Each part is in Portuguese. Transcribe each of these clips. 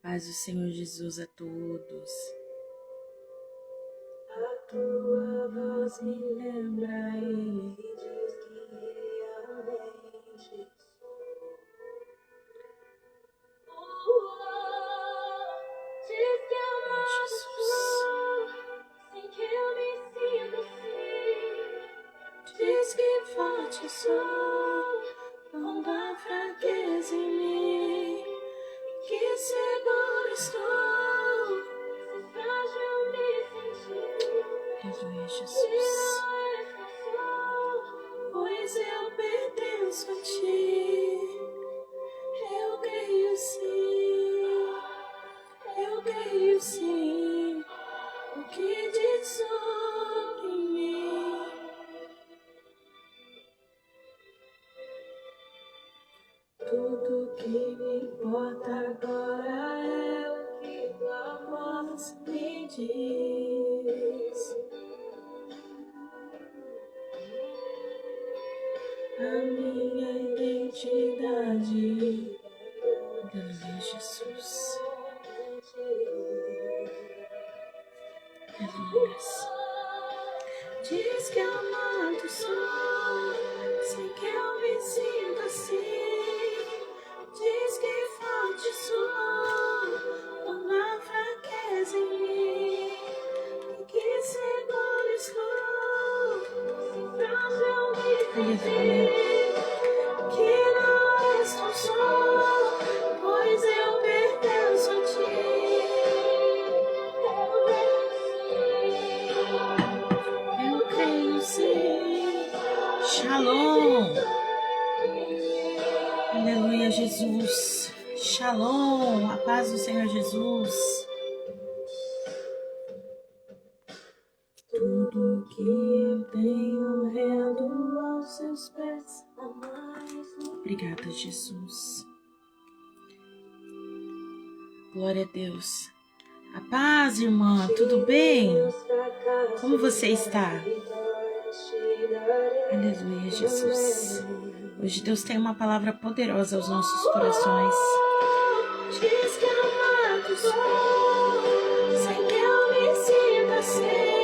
Paz do Senhor Jesus a todos. A tua voz me lembra Ele que diz que realmente sou. Diz que amado sou, sem que eu me sinta assim. Diz que forte sou, quando há fraqueza em mim. Que seguro estou, se frágil me sentir. Aleluia, Jesus. Pois eu pertenço a ti. Eu creio sim, o que diz sobre mim. Tudo que me importa agora é o que tua voz me diz. A minha identidade. Aleluia, Jesus. Aleluia. Diz que amado sou, sem que eu me sinta assim. Diz que forte sou, quando há fraqueza em mim. E que seguro estou, se frágil me sentir. Que não estou só, pois eu pertenço a ti. Eu creio sim. Shalom. Aleluia, Jesus. Shalom, a paz do Senhor Jesus. Tudo que eu tenho rendo aos seus pés. Obrigada, Jesus. Glória a Deus. A paz, irmã, tudo bem? Como você está? Aleluia, Jesus. Hoje Deus tem uma palavra poderosa aos nossos corações. Diz que amado sou, sem que eu me sinta assim.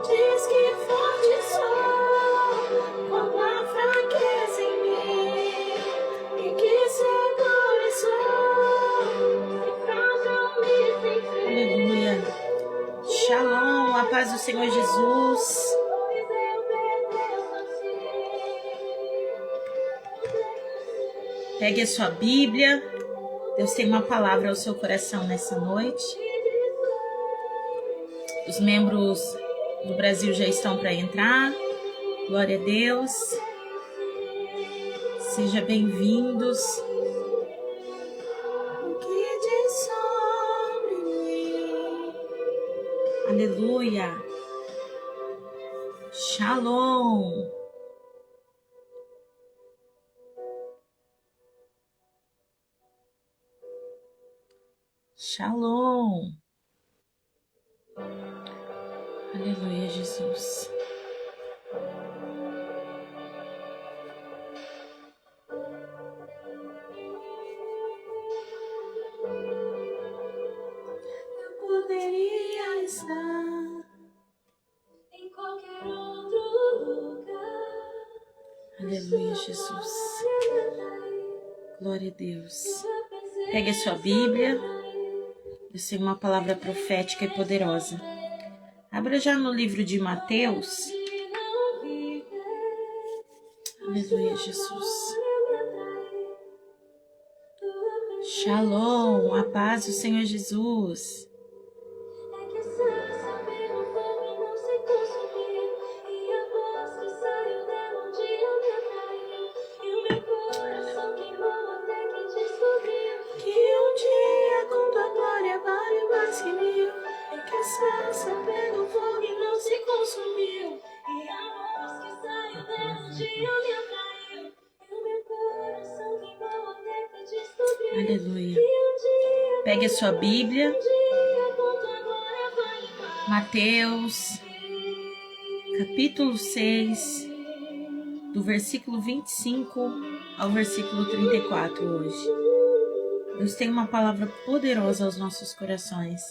Diz que forte sou, quando há fraqueza em mim. E que seguro sou, se frágil me sentir. Aleluia. Shalom, a paz do Senhor Jesus. Pegue a sua Bíblia. Deus tem uma palavra ao seu coração nessa noite. Os membros do Brasil já estão para entrar. Glória a Deus. Sejam bem-vindos. O que diz sobre mim? Aleluia. Shalom. Shalom. Aleluia, Jesus. Eu poderia estar em qualquer outro lugar. Aleluia, Jesus. Glória a Deus. Pegue a sua Bíblia. Eu sei uma palavra profética e poderosa. Abra já no livro de Mateus. Aleluia, Jesus. Shalom, a paz do Senhor Jesus. Aleluia. Pegue a sua Bíblia. Mateus, capítulo 6, do versículo 25 ao versículo 34 hoje. Deus tem uma palavra poderosa aos nossos corações.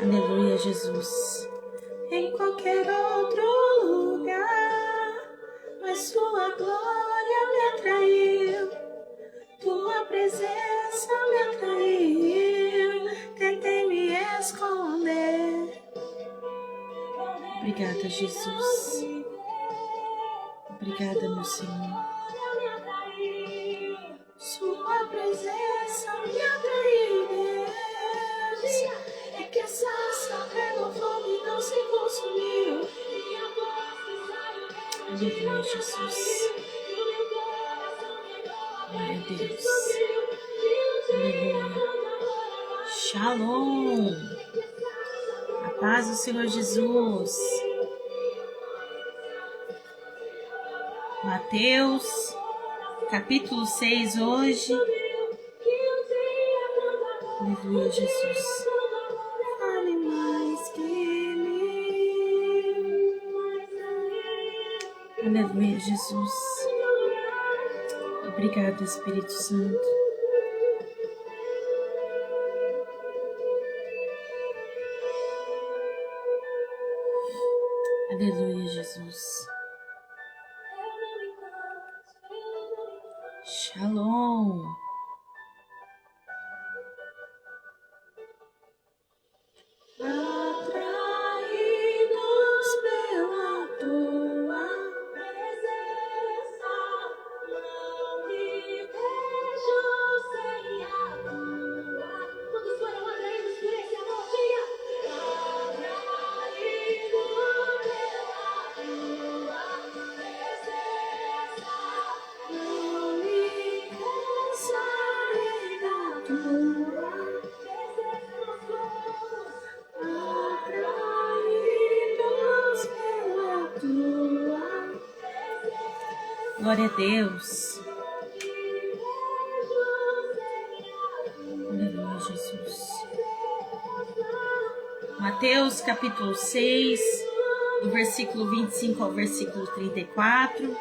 Aleluia, Jesus. Em qualquer outro lugar, mas sua glória me atraiu, tua presença me atraiu, tentei me esconder. Obrigada, Jesus. Obrigada, meu Senhor. Sua presença me atraiu, Deus. É que essa sarça pegou fogo e não se consumiu. Aleluia, Jesus. Glória a Deus. Aleluia. Shalom. A paz do Senhor Jesus. Mateus, capítulo 6 hoje. Aleluia, Jesus. Fale mais que mim. Aleluia, Jesus. Obrigada, Espírito Santo. Aleluia, Jesus. Shalom. Atraídos pela tua presença, não me deixo sem a tua. Todos foram atraídos por esse amor, dia. Atraídos pela tua presença, não me cansarei da tua presença. Atraídos pela tua presença. Glória a Deus. Aleluia, Jesus. Mateus capítulo 6, do versículo 25 ao versículo 34.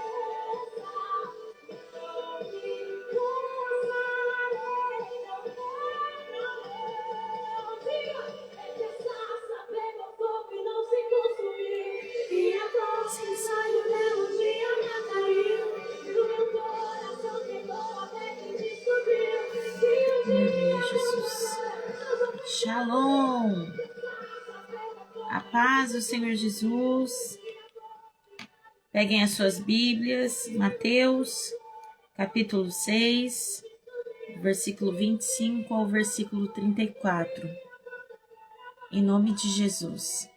Aleluia, Jesus. Shalom. A paz do Senhor Jesus. Peguem as suas Bíblias. Mateus, capítulo 6, versículo 25 ao versículo 34. Em nome de Jesus.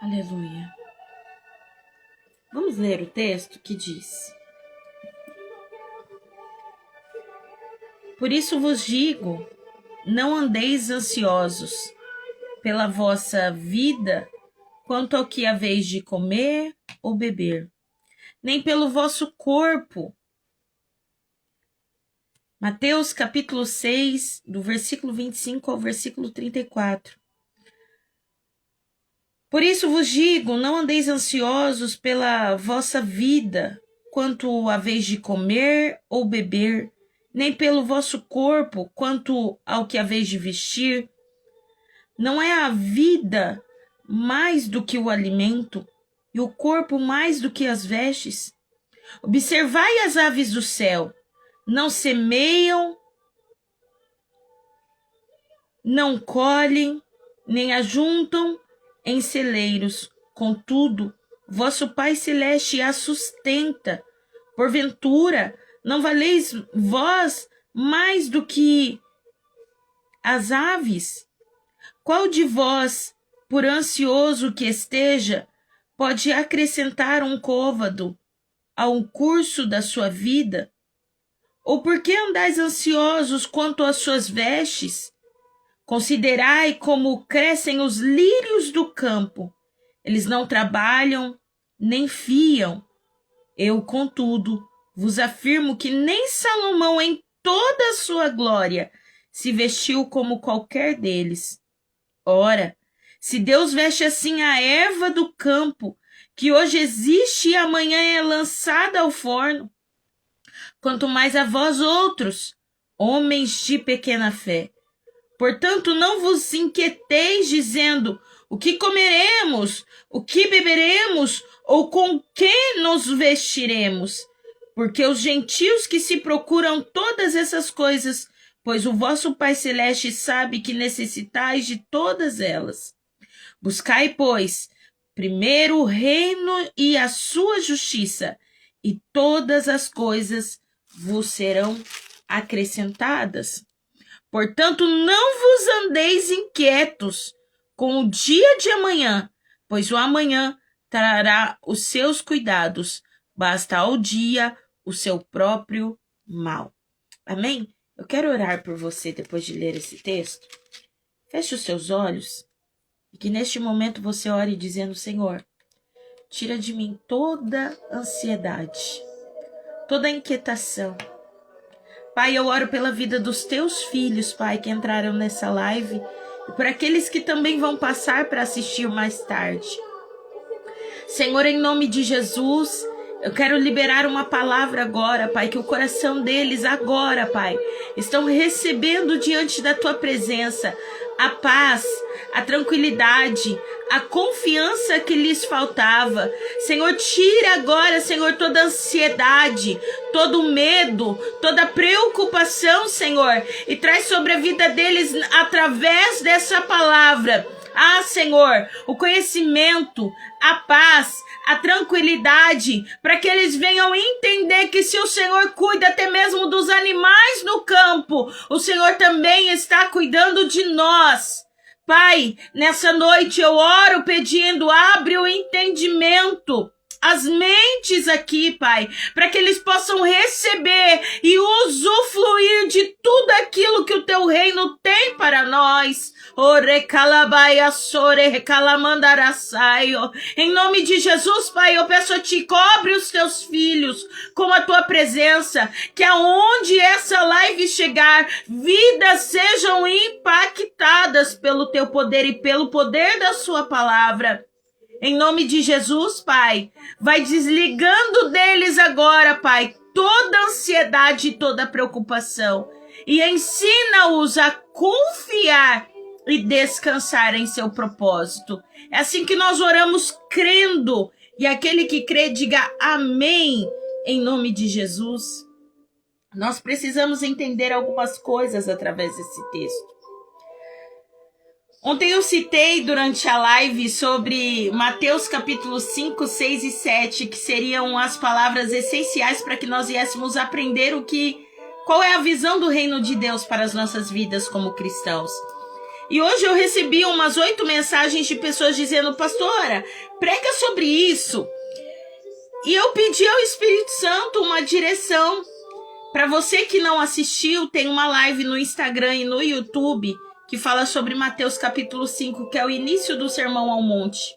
Aleluia. Vamos ler o texto que diz: Por isso vos digo, não andeis ansiosos pela vossa vida, quanto ao que haveis de comer ou beber, nem pelo vosso corpo. Mateus capítulo 6, do versículo 25 ao versículo 34. Por isso vos digo, não andeis ansiosos pela vossa vida, quanto haveis de comer ou beber, nem pelo vosso corpo, quanto ao que haveis de vestir. Não é a vida mais do que o alimento, e o corpo mais do que as vestes? Observai as aves do céu, não semeiam, não colhem, nem ajuntam em celeiros. Contudo, vosso Pai Celeste a sustenta. Porventura, não valeis vós mais do que as aves? Qual de vós, por ansioso que esteja, pode acrescentar um côvado ao curso da sua vida? Ou por que andais ansiosos quanto às suas vestes? Considerai como crescem os lírios do campo. Eles não trabalham, nem fiam. Eu, contudo, vos afirmo que nem Salomão, em toda a sua glória, se vestiu como qualquer deles. Ora, se Deus veste assim a erva do campo, que hoje existe e amanhã é lançada ao forno, quanto mais a vós outros, homens de pequena fé. Portanto, não vos inquieteis dizendo: o que comeremos, o que beberemos, ou com que nos vestiremos? Porque os gentios que se procuram todas essas coisas, pois o vosso Pai Celeste sabe que necessitais de todas elas. Buscai, pois, primeiro o reino e a sua justiça, e todas as coisas vos serão acrescentadas. Portanto, não vos andeis inquietos com o dia de amanhã, pois o amanhã trará os seus cuidados. Basta ao dia o seu próprio mal. Amém? Eu quero orar por você depois de ler esse texto. Feche os seus olhos e que neste momento você ore dizendo: Senhor, tira de mim toda ansiedade, toda inquietação. Pai, eu oro pela vida dos teus filhos, Pai, que entraram nessa live, e por aqueles que também vão passar para assistir mais tarde. Senhor, em nome de Jesus, eu quero liberar uma palavra agora, Pai, que o coração deles agora, Pai, estão recebendo diante da tua presença a paz, a tranquilidade, a confiança que lhes faltava. Senhor, tira agora, Senhor, toda ansiedade, todo medo, toda preocupação, Senhor, e traz sobre a vida deles através dessa palavra. Ah, Senhor, o conhecimento, a paz, a tranquilidade, para que eles venham entender que se o Senhor cuida até mesmo dos animais no campo, o Senhor também está cuidando de nós. Pai, nessa noite eu oro pedindo, abre o entendimento, as mentes aqui, Pai, para que eles possam receber e usufruir de tudo aquilo que o teu reino tem para nós. Em nome de Jesus, Pai, eu peço a ti, cobre os teus filhos com a tua presença, que aonde essa live chegar, vidas sejam impactadas pelo teu poder e pelo poder da sua palavra. Em nome de Jesus, Pai, vai desligando deles agora, Pai, toda ansiedade e toda preocupação, e ensina-os a confiar e descansar em seu propósito. É assim que nós oramos crendo, e aquele que crê diga amém, em nome de Jesus. Nós precisamos entender algumas coisas através desse texto. Ontem eu citei durante a live sobre Mateus capítulo 5, 6 e 7, que seriam as palavras essenciais para que nós viéssemos aprender qual é a visão do reino de Deus para as nossas vidas como cristãos. E hoje eu recebi umas 8 mensagens de pessoas dizendo: pastora, prega sobre isso. E eu pedi ao Espírito Santo uma direção. Para você que não assistiu, tem uma live no Instagram e no YouTube que fala sobre Mateus capítulo 5, que é o início do Sermão ao Monte.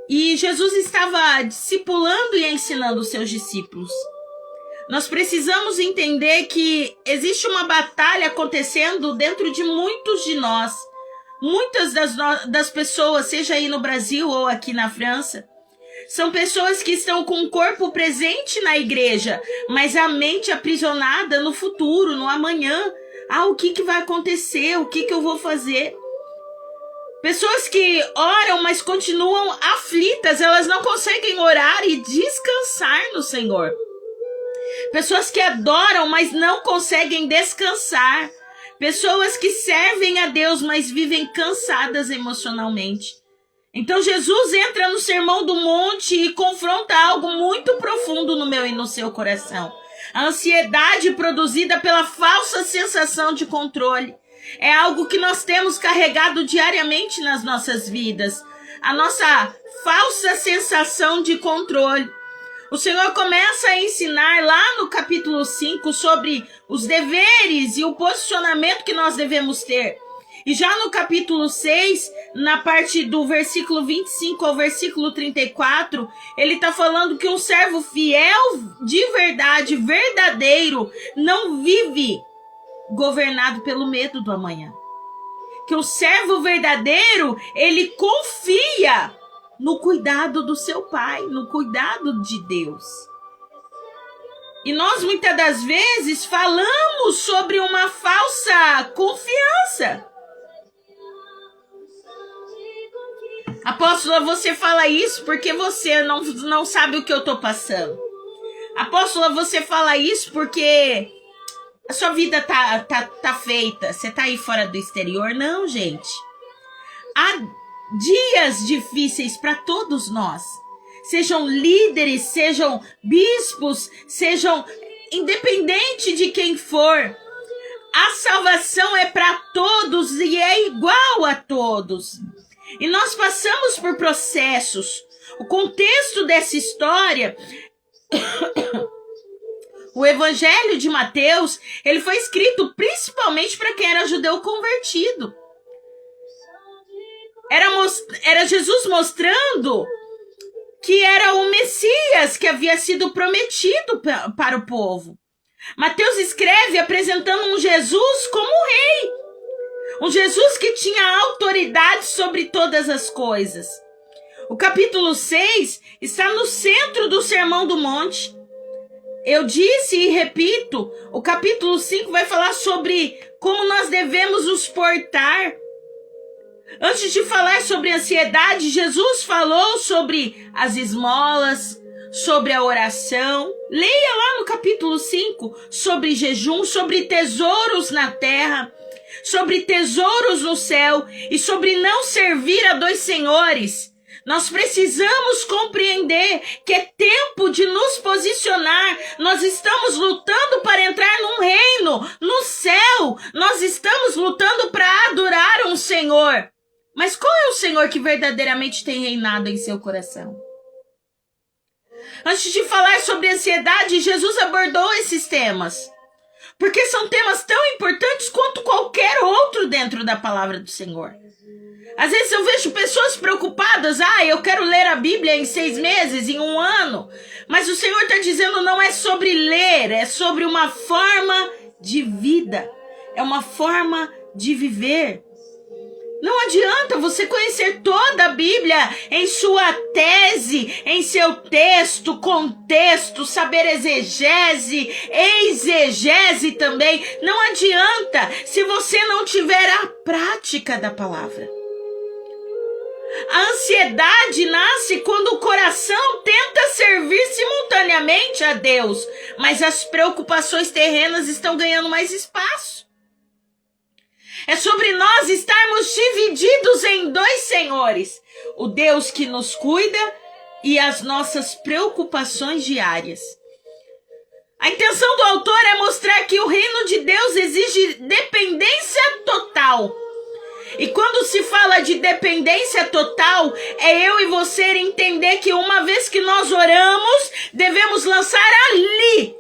E Jesus estava discipulando e ensinando os seus discípulos. Nós precisamos entender que existe uma batalha acontecendo dentro de muitos de nós. Muitas das pessoas, seja aí no Brasil ou aqui na França, são pessoas que estão com o corpo presente na igreja, mas a mente aprisionada no futuro, no amanhã. Ah, o que vai acontecer? O que eu vou fazer? Pessoas que oram, mas continuam aflitas, elas não conseguem orar e descansar no Senhor. Pessoas que adoram, mas não conseguem descansar. Pessoas que servem a Deus, mas vivem cansadas emocionalmente. Então Jesus entra no Sermão do Monte e confronta algo muito profundo no meu e no seu coração. A ansiedade produzida pela falsa sensação de controle. É algo que nós temos carregado diariamente nas nossas vidas. A nossa falsa sensação de controle. O Senhor começa a ensinar lá no capítulo 5 sobre os deveres e o posicionamento que nós devemos ter. E já no capítulo 6, na parte do versículo 25 ao versículo 34, ele está falando que um servo fiel de verdade, verdadeiro, não vive governado pelo medo do amanhã. Que o servo verdadeiro, ele confia no cuidado do seu Pai, no cuidado de Deus. E nós muitas das vezes falamos sobre uma falsa confiança. Apóstola, você fala isso porque você não sabe o que eu estou passando. Apóstola, você fala isso porque a sua vida tá feita. Você tá aí fora do exterior? Não, gente. Há dias difíceis para todos nós. Sejam líderes, sejam bispos, sejam independente de quem for. A salvação é para todos e é igual a todos. E nós passamos por processos. O contexto dessa história, o Evangelho de Mateus, ele foi escrito principalmente para quem era judeu convertido. Era Jesus mostrando que era o Messias que havia sido prometido para o povo. Mateus escreve apresentando um Jesus como rei. Um Jesus que tinha autoridade sobre todas as coisas. O capítulo 6 está no centro do Sermão do Monte. Eu disse e repito, o capítulo 5 vai falar sobre como nós devemos nos portar. Antes de falar sobre ansiedade, Jesus falou sobre as esmolas, sobre a oração. Leia lá no capítulo 5 sobre jejum, sobre tesouros na terra, sobre tesouros no céu e sobre não servir a dois senhores. Nós precisamos compreender que é tempo de nos posicionar. Nós estamos lutando para entrar num reino, no céu. Nós estamos lutando para adorar um Senhor. Mas qual é o Senhor que verdadeiramente tem reinado em seu coração? Antes de falar sobre ansiedade, Jesus abordou esses temas. Porque são temas tão importantes quanto qualquer outro dentro da palavra do Senhor. Às vezes eu vejo pessoas preocupadas. Eu quero ler a Bíblia em 6 meses, em 1 ano. Mas o Senhor está dizendo não é sobre ler, é sobre uma forma de vida. É uma forma de viver. Não adianta você conhecer toda a Bíblia em sua tese, em seu texto, contexto, saber exegese, exegese também. Não adianta se você não tiver a prática da palavra. A ansiedade nasce quando o coração tenta servir simultaneamente a Deus, mas as preocupações terrenas estão ganhando mais espaço. É sobre nós estarmos divididos em 2 senhores. O Deus que nos cuida e as nossas preocupações diárias. A intenção do autor é mostrar que o reino de Deus exige dependência total. E quando se fala de dependência total, é eu e você entender que uma vez que nós oramos, devemos lançar ali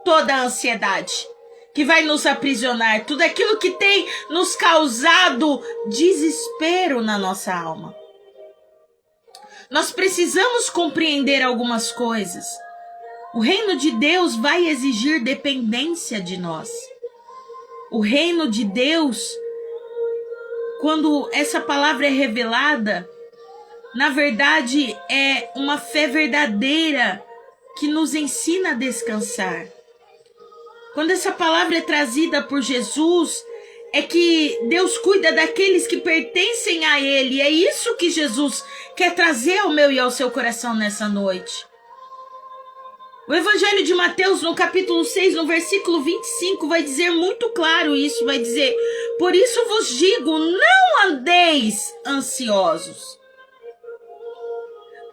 toda a ansiedade que vai nos aprisionar, tudo aquilo que tem nos causado desespero na nossa alma. Nós precisamos compreender algumas coisas. O reino de Deus vai exigir dependência de nós. O reino de Deus, quando essa palavra é revelada, na verdade é uma fé verdadeira que nos ensina a descansar. Quando essa palavra é trazida por Jesus, é que Deus cuida daqueles que pertencem a Ele. É isso que Jesus quer trazer ao meu e ao seu coração nessa noite. O Evangelho de Mateus, no capítulo 6, no versículo 25, vai dizer muito claro isso. Vai dizer, por isso vos digo, não andeis ansiosos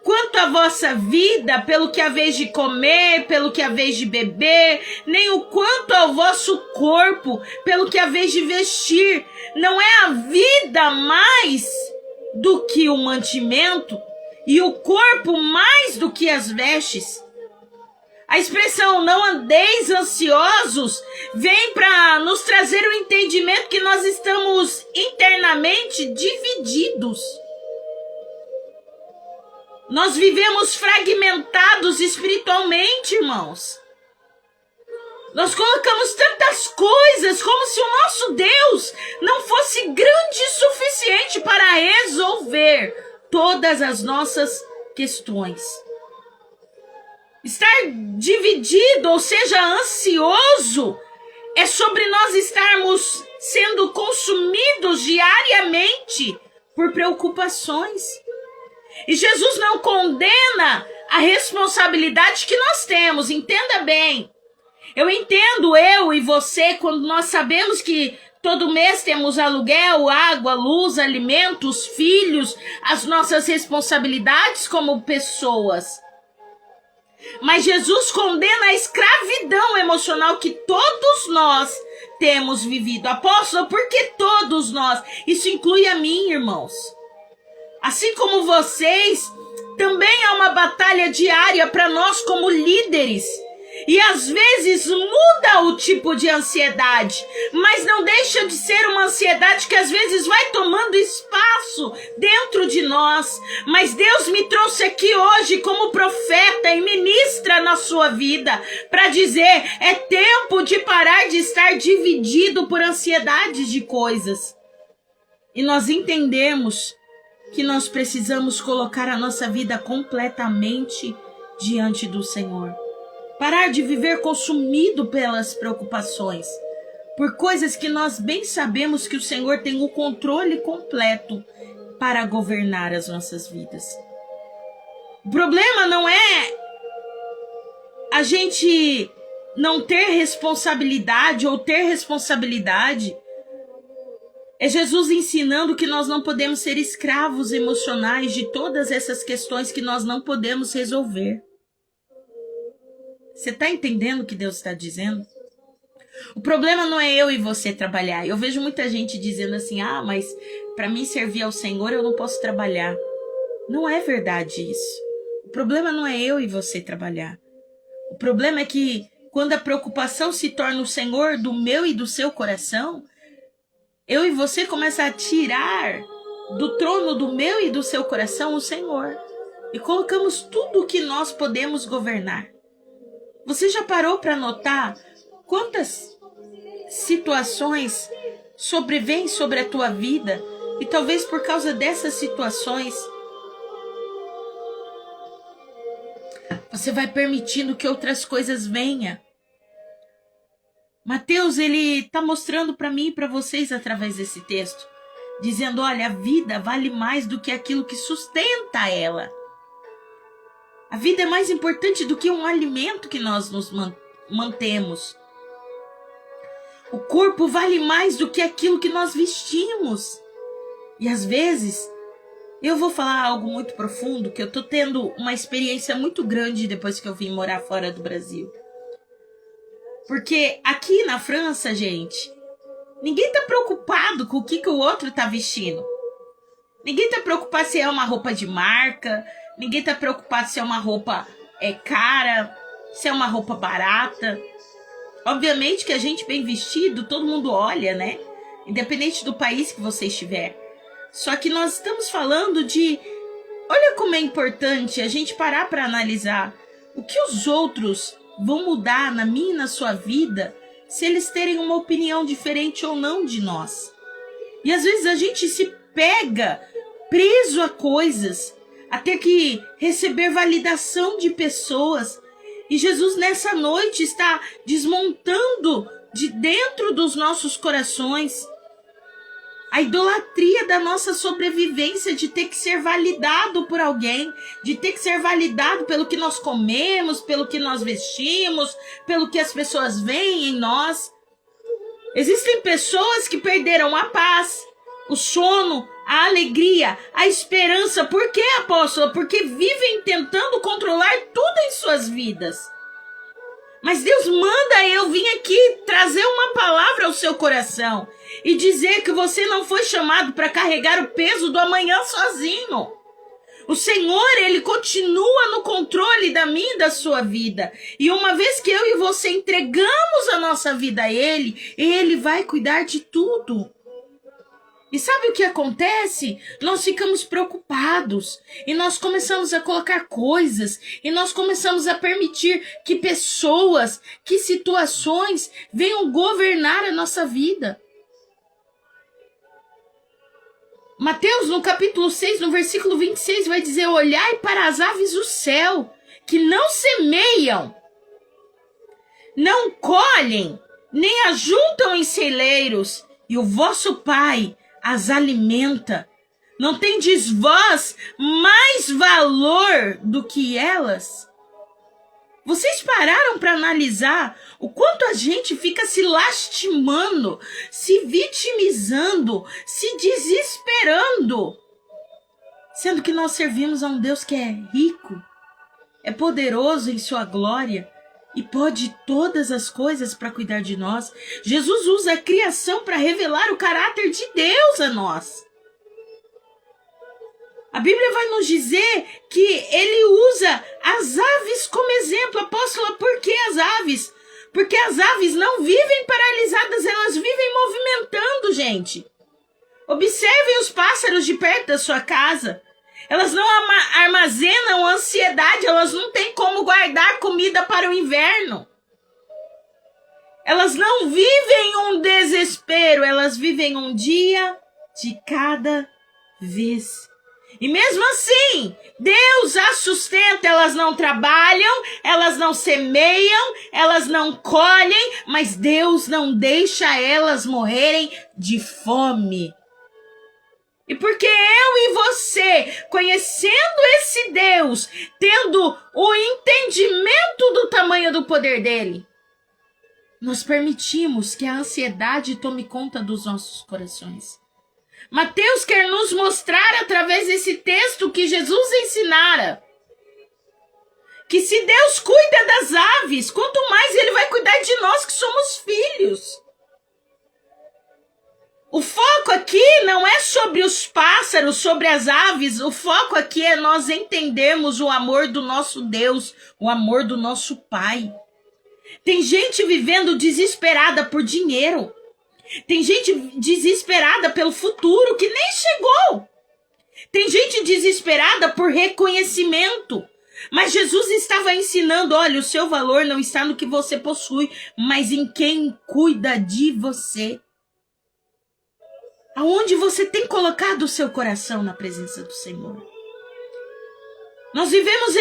quanto à vossa vida, pelo que haveis de comer, pelo que haveis de beber, nem o quanto ao vosso corpo, pelo que haveis de vestir. Não é a vida mais do que o mantimento, e o corpo mais do que as vestes? A expressão não andeis ansiosos vem para nos trazer o entendimento que nós estamos internamente divididos. Nós vivemos fragmentados espiritualmente, irmãos. Nós colocamos tantas coisas como se o nosso Deus não fosse grande o suficiente para resolver todas as nossas questões. Estar dividido, ou seja, ansioso, é sobre nós estarmos sendo consumidos diariamente por preocupações. E Jesus não condena a responsabilidade que nós temos, entenda bem. Eu entendo, eu e você, quando nós sabemos que todo mês temos aluguel, água, luz, alimentos, filhos, as nossas responsabilidades como pessoas. Mas Jesus condena a escravidão emocional que todos nós temos vivido. Apóstolo, por que todos nós? Isso inclui a mim, irmãos. Assim como vocês, também há uma batalha diária para nós como líderes. E às vezes muda o tipo de ansiedade, mas não deixa de ser uma ansiedade que às vezes vai tomando espaço dentro de nós. Mas Deus me trouxe aqui hoje como profeta e ministra na sua vida para dizer: é tempo de parar de estar dividido por ansiedades de coisas. E nós entendemos que nós precisamos colocar a nossa vida completamente diante do Senhor. Parar de viver consumido pelas preocupações, por coisas que nós bem sabemos que o Senhor tem o controle completo para governar as nossas vidas. O problema não é a gente não ter responsabilidade ou ter responsabilidade. É Jesus ensinando que nós não podemos ser escravos emocionais de todas essas questões que nós não podemos resolver. Você está entendendo o que Deus está dizendo? O problema não é eu e você trabalhar. Eu vejo muita gente dizendo assim: ah, mas para mim servir ao Senhor eu não posso trabalhar. Não é verdade isso. O problema não é eu e você trabalhar. O problema é que quando a preocupação se torna o Senhor do meu e do seu coração, eu e você começam a tirar do trono do meu e do seu coração o Senhor. E colocamos tudo o que nós podemos governar. Você já parou para notar quantas situações sobrevêm sobre a tua vida? E talvez por causa dessas situações, você vai permitindo que outras coisas venham. Mateus, ele está mostrando para mim e para vocês através desse texto, dizendo: olha, a vida vale mais do que aquilo que sustenta ela. A vida é mais importante do que um alimento que nós nos mantemos. O corpo vale mais do que aquilo que nós vestimos. E às vezes, eu vou falar algo muito profundo, que eu estou tendo uma experiência muito grande depois que eu vim morar fora do Brasil. Porque aqui na França, gente, ninguém está preocupado com o que o outro está vestindo. Ninguém está preocupado se é uma roupa de marca. Ninguém está preocupado se é uma roupa cara, se é uma roupa barata. Obviamente que a gente bem vestido, todo mundo olha, né? Independente do país que você estiver. Só que nós estamos falando de... Olha como é importante a gente parar para analisar o que os outros vão mudar na minha e na sua vida se eles terem uma opinião diferente ou não de nós. E às vezes a gente se pega preso a coisas, a ter que receber validação de pessoas. E Jesus nessa noite está desmontando de dentro dos nossos corações a idolatria da nossa sobrevivência, de ter que ser validado por alguém, de ter que ser validado pelo que nós comemos, pelo que nós vestimos, pelo que as pessoas veem em nós. Existem pessoas que perderam a paz, o sono, a alegria, a esperança. Por quê, apóstolo? Porque vivem tentando controlar tudo em suas vidas. Mas Deus manda eu vir aqui trazer uma palavra ao seu coração e dizer que você não foi chamado para carregar o peso do amanhã sozinho. O Senhor, Ele continua no controle da minha e da sua vida. E uma vez que eu e você entregamos a nossa vida a Ele, Ele vai cuidar de tudo. E sabe o que acontece? Nós ficamos preocupados e nós começamos a colocar coisas e nós começamos a permitir que pessoas, que situações venham governar a nossa vida. Mateus, no capítulo 6, no versículo 26, vai dizer: olhai para as aves do céu, que não semeiam, não colhem, nem ajuntam em celeiros, e o vosso Pai as alimenta. Não tendes vós mais valor do que elas? Vocês pararam para analisar o quanto a gente fica se lastimando, se vitimizando, se desesperando, sendo que nós servimos a um Deus que é rico, é poderoso em sua glória e pode todas as coisas para cuidar de nós. Jesus usa a criação para revelar o caráter de Deus a nós. A Bíblia vai nos dizer que ele usa as aves como exemplo. Apóstola, por que as aves? Porque as aves não vivem paralisadas, elas vivem movimentando, gente. Observem os pássaros de perto da sua casa. Elas não armazenam ansiedade, elas não têm como guardar comida para o inverno. Elas não vivem um desespero, elas vivem um dia de cada vez. E mesmo assim, Deus as sustenta, elas não trabalham, elas não semeiam, elas não colhem, mas Deus não deixa elas morrerem de fome. E porque eu e você, conhecendo esse Deus, tendo o entendimento do tamanho do poder dele, nós permitimos que a ansiedade tome conta dos nossos corações. Mateus quer nos mostrar através desse texto que Jesus ensinara. Que se Deus cuida das aves, quanto mais ele vai cuidar de nós que somos filhos. O foco aqui não é sobre os pássaros, sobre as aves. O foco aqui é nós entendermos o amor do nosso Deus, o amor do nosso Pai. Tem gente vivendo desesperada por dinheiro. Tem gente desesperada pelo futuro que nem chegou. Tem gente desesperada por reconhecimento. Mas Jesus estava ensinando, olha, o seu valor não está no que você possui, mas em quem cuida de você. Aonde você tem colocado o seu coração na presença do Senhor? Nós vivemos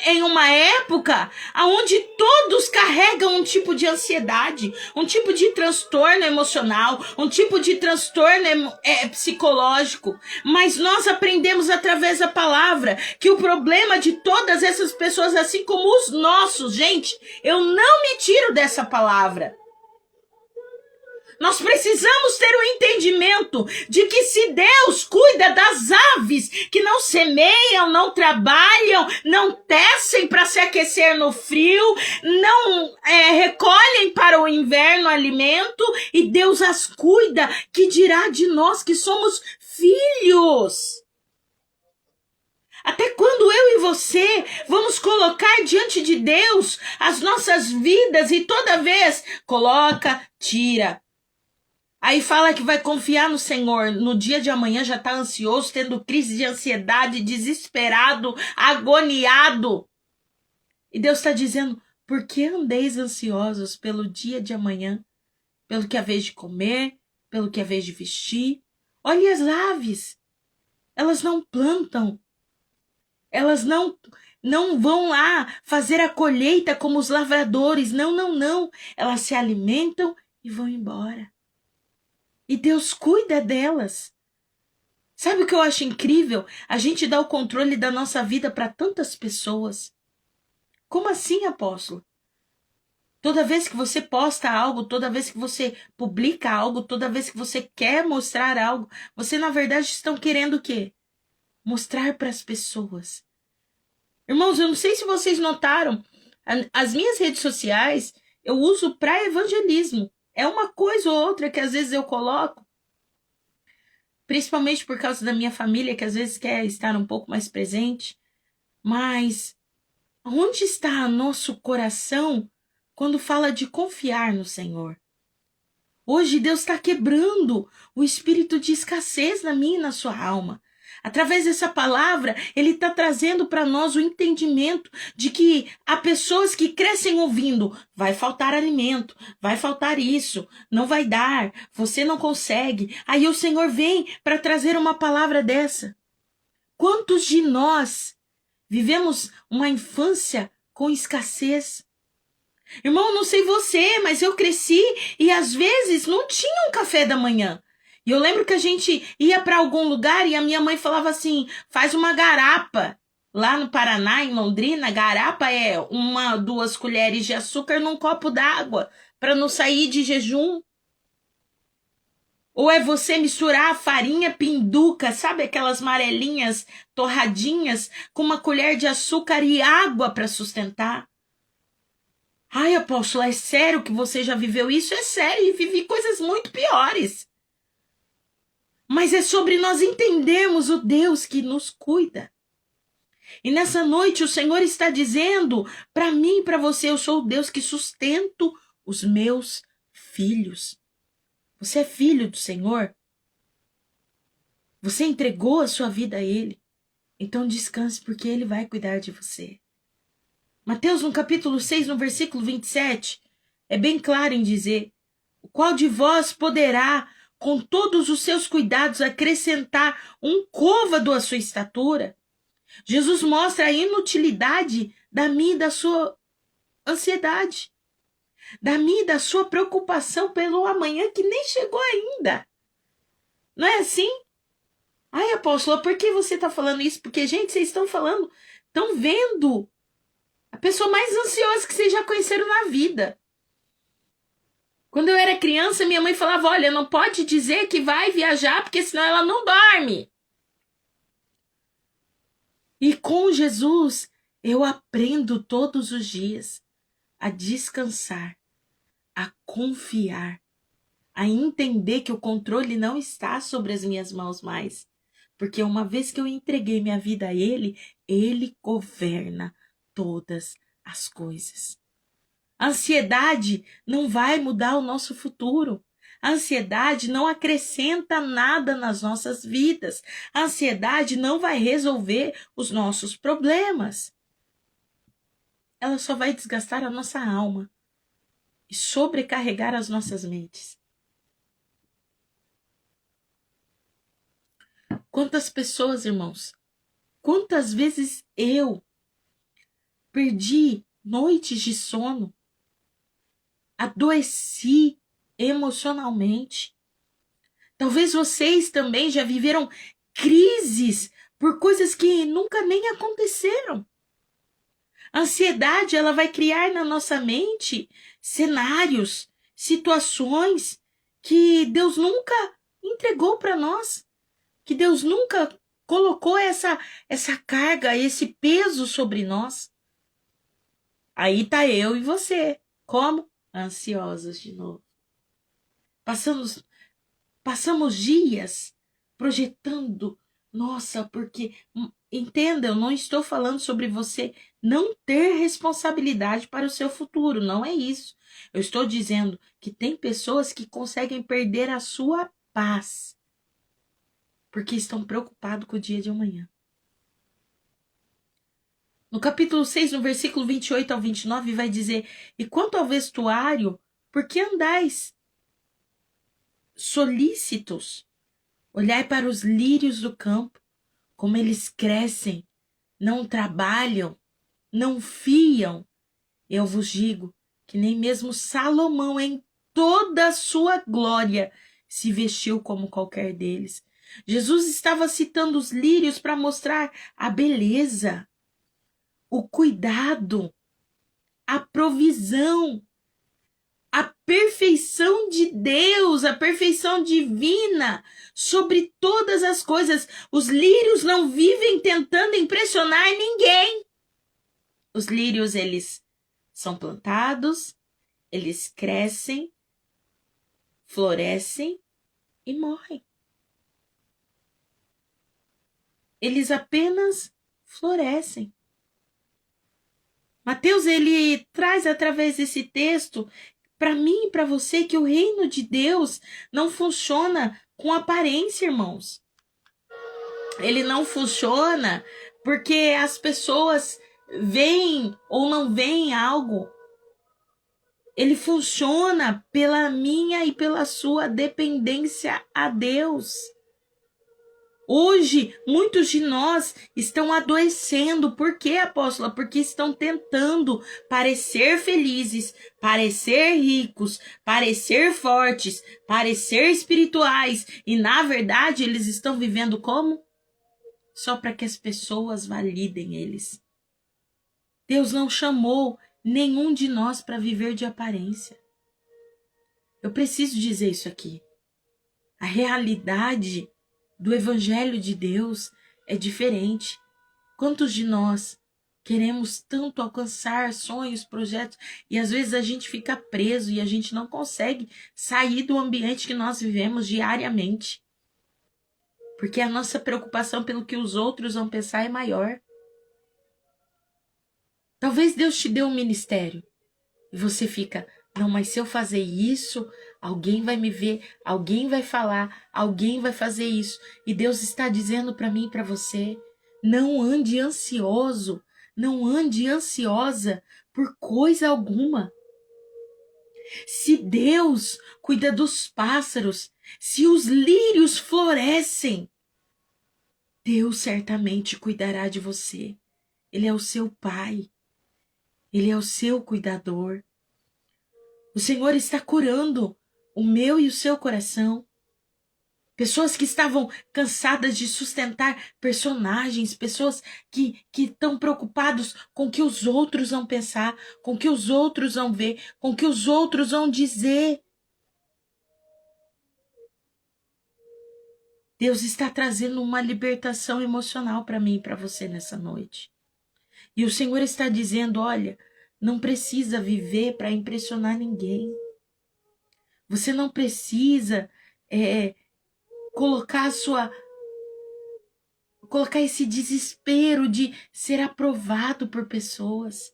em uma época onde todos carregam um tipo de ansiedade, um tipo de transtorno emocional, um tipo de transtorno psicológico. Mas nós aprendemos através da palavra que o problema de todas essas pessoas, assim como os nossos, gente, eu não me tiro dessa palavra. Nós precisamos ter o entendimento de que se Deus cuida das aves que não semeiam, não trabalham, não tecem para se aquecer no frio, não recolhem para o inverno alimento, e Deus as cuida, que dirá de nós que somos filhos? Até quando eu e você vamos colocar diante de Deus as nossas vidas e toda vez coloca, tira? Aí fala que vai confiar no Senhor, no dia de amanhã já está ansioso, tendo crise de ansiedade, desesperado, agoniado. E Deus está dizendo, por que andeis ansiosos pelo dia de amanhã? Pelo que é vez de comer, pelo que é vez de vestir. Olhe as aves, elas não plantam, elas não vão lá fazer a colheita como os lavradores, não. Elas se alimentam e vão embora. E Deus cuida delas. Sabe o que eu acho incrível? A gente dá o controle da nossa vida para tantas pessoas. Como assim, apóstolo? Toda vez que você posta algo, toda vez que você publica algo, toda vez que você quer mostrar algo, você na verdade estão querendo o quê? Mostrar para as pessoas. Irmãos, eu não sei se vocês notaram, as minhas redes sociais eu uso para evangelismo. É uma coisa ou outra que às vezes eu coloco, principalmente por causa da minha família, que às vezes quer estar um pouco mais presente. Mas onde está nosso coração quando fala de confiar no Senhor? Hoje Deus está quebrando o espírito de escassez na minha e na sua alma. Através dessa palavra, ele está trazendo para nós o entendimento de que há pessoas que crescem ouvindo, vai faltar alimento, vai faltar isso, não vai dar, você não consegue. Aí o Senhor vem para trazer uma palavra dessa. Quantos de nós Vivemos uma infância com escassez. Irmão, não sei você, mas eu cresci e às vezes não tinha um café da manhã. E eu lembro que a gente ia para algum lugar e a minha mãe falava assim, faz uma garapa. Lá no Paraná, em Londrina, garapa é 2 colheres de açúcar num copo d'água, para não sair de jejum. Ou é você misturar a farinha pinduca, sabe aquelas amarelinhas torradinhas, com uma colher de açúcar e água para sustentar. Ai, apóstolo, é sério que você já viveu isso? É sério, e vivi coisas muito piores. Mas é sobre nós entendermos o Deus que nos cuida. E nessa noite o Senhor está dizendo para mim e para você, eu sou o Deus que sustento os meus filhos. Você é filho do Senhor? Você entregou a sua vida a Ele? Então descanse, porque Ele vai cuidar de você. Mateus, no capítulo 6, no versículo 27, é bem claro em dizer: o qual de vós poderá, com todos os seus cuidados, acrescentar um côvado à sua estatura? Jesus mostra a inutilidade da minha e da sua ansiedade, da minha e da sua preocupação pelo amanhã que nem chegou ainda. Não é assim? Ai, apóstolo, por que você está falando isso? Porque, gente, vocês estão vendo a pessoa mais ansiosa que vocês já conheceram na vida. Quando eu era criança, minha mãe falava, olha, não pode dizer que vai viajar, porque senão ela não dorme. E com Jesus, eu aprendo todos os dias a descansar, a confiar, a entender que o controle não está sobre as minhas mãos mais. Porque uma vez que eu entreguei minha vida a Ele, Ele governa todas as coisas. A ansiedade não vai mudar o nosso futuro. A ansiedade não acrescenta nada nas nossas vidas. A ansiedade não vai resolver os nossos problemas. Ela só vai desgastar a nossa alma e sobrecarregar as nossas mentes. Quantas pessoas, irmãos, quantas vezes eu perdi noites de sono, adoeci emocionalmente. Talvez vocês também já viveram crises por coisas que nunca nem aconteceram. A ansiedade, ela vai criar na nossa mente cenários, situações que Deus nunca entregou para nós, que Deus nunca colocou essa carga, esse peso sobre nós. Aí tá eu e você, como? Ansiosos de novo. Passamos dias projetando, nossa, porque, entenda, eu não estou falando sobre você não ter responsabilidade para o seu futuro, não é isso. Eu estou dizendo que tem pessoas que conseguem perder a sua paz, porque estão preocupados com o dia de amanhã. No capítulo 6, no versículo 28 ao 29, vai dizer: e quanto ao vestuário, por que andais solícitos? Olhai para os lírios do campo, como eles crescem, não trabalham, não fiam. Eu vos digo que nem mesmo Salomão, em toda a sua glória, se vestiu como qualquer deles. Jesus estava citando os lírios para mostrar a beleza, o cuidado, a provisão, a perfeição de Deus, a perfeição divina sobre todas as coisas. Os lírios não vivem tentando impressionar ninguém. Os lírios, eles são plantados, eles crescem, florescem e morrem. Eles apenas florescem. Mateus, ele traz através desse texto para mim e para você que o reino de Deus não funciona com aparência, irmãos. Ele não funciona porque as pessoas veem ou não veem algo. Ele funciona pela minha e pela sua dependência a Deus. Hoje, muitos de nós estão adoecendo. Por quê, apóstola? Porque estão tentando parecer felizes, parecer ricos, parecer fortes, parecer espirituais. E, na verdade, eles estão vivendo como? Só para que as pessoas validem eles. Deus não chamou nenhum de nós para viver de aparência. Eu preciso dizer isso aqui. A realidade do Evangelho de Deus é diferente. Quantos de nós queremos tanto alcançar sonhos, projetos, e às vezes a gente fica preso e a gente não consegue sair do ambiente que nós vivemos diariamente. Porque a nossa preocupação pelo que os outros vão pensar é maior. Talvez Deus te dê um ministério e você fica, não, mas se eu fazer isso, alguém vai me ver, alguém vai falar, alguém vai fazer isso. E Deus está dizendo para mim e para você, não ande ansioso, não ande ansiosa por coisa alguma. Se Deus cuida dos pássaros, se os lírios florescem, Deus certamente cuidará de você. Ele é o seu Pai. Ele é o seu cuidador. O Senhor está curando o meu e o seu coração. Pessoas que estavam cansadas de sustentar personagens, pessoas que estão preocupados com o que os outros vão pensar, com o que os outros vão ver, com o que os outros vão dizer. Deus está trazendo uma libertação emocional para mim e para você nessa noite. E o Senhor está dizendo, olha, não precisa viver para impressionar ninguém. Você não precisa colocar esse desespero de ser aprovado por pessoas.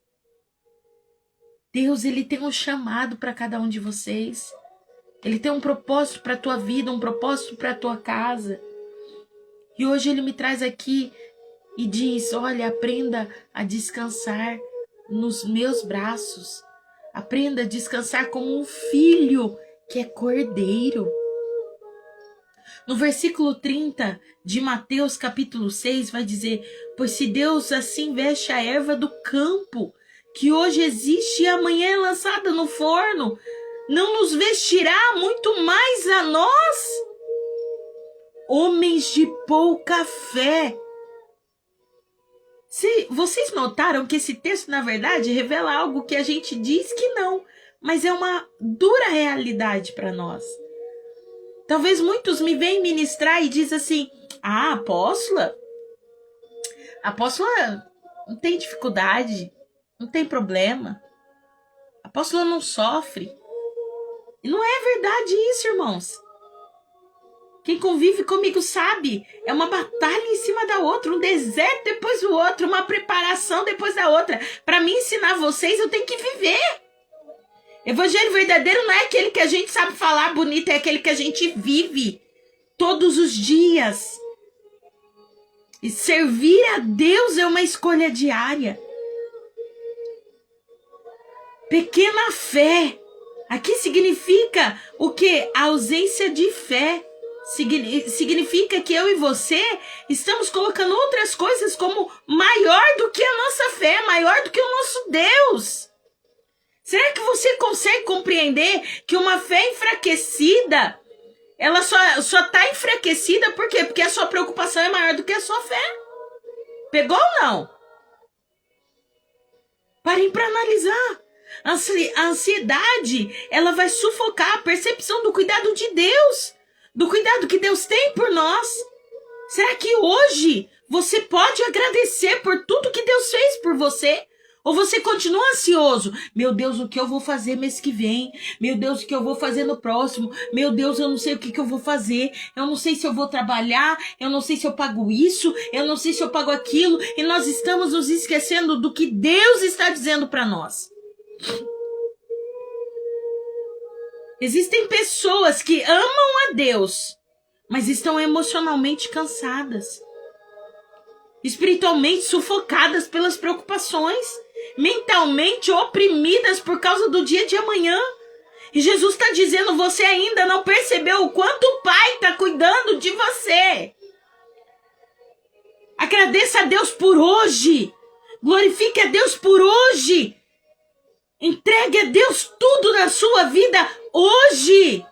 Deus, ele tem um chamado para cada um de vocês. Ele tem um propósito para a tua vida, um propósito para a tua casa. E hoje ele me traz aqui e diz, olha, aprenda a descansar nos meus braços. Aprenda a descansar como um filho que é cordeiro. No versículo 30 de Mateus capítulo 6 vai dizer, pois se Deus assim veste a erva do campo, que hoje existe e amanhã é lançada no forno, não nos vestirá muito mais a nós, homens de pouca fé. Vocês notaram que esse texto, na verdade, revela algo que a gente diz que não, mas é uma dura realidade para nós. Talvez muitos me venham ministrar e dizem assim, apóstola não tem dificuldade, não tem problema, a apóstola não sofre. E não é verdade isso, irmãos. Quem convive comigo sabe, é uma batalha em cima da outra, um deserto depois do outro, uma preparação depois da outra. Para me ensinar vocês, eu tenho que viver. Evangelho verdadeiro não é aquele que a gente sabe falar bonito, é aquele que a gente vive todos os dias. E servir a Deus é uma escolha diária. Pequena fé. Aqui significa o quê? A ausência de fé. Significa que eu e você estamos colocando outras coisas como maior do que a nossa fé, maior do que o nosso Deus. Será que você consegue compreender que uma fé enfraquecida, ela só está enfraquecida por quê? Porque a sua preocupação é maior do que a sua fé. Pegou ou não? Parem para analisar. A ansiedade, ela vai sufocar a percepção do cuidado de Deus, do cuidado que Deus tem por nós. Será que hoje você pode agradecer por tudo que Deus fez por você? Ou você continua ansioso? Meu Deus, o que eu vou fazer mês que vem? Meu Deus, o que eu vou fazer no próximo? Meu Deus, eu não sei o que eu vou fazer. Eu não sei se eu vou trabalhar. Eu não sei se eu pago isso. Eu não sei se eu pago aquilo. E nós estamos nos esquecendo do que Deus está dizendo para nós. Existem pessoas que amam a Deus, mas estão emocionalmente cansadas, espiritualmente sufocadas pelas preocupações, mentalmente oprimidas por causa do dia de amanhã. E Jesus está dizendo, você ainda não percebeu o quanto o Pai está cuidando de você. Agradeça a Deus por hoje. Glorifique a Deus por hoje. Entregue a Deus tudo na sua vida hoje.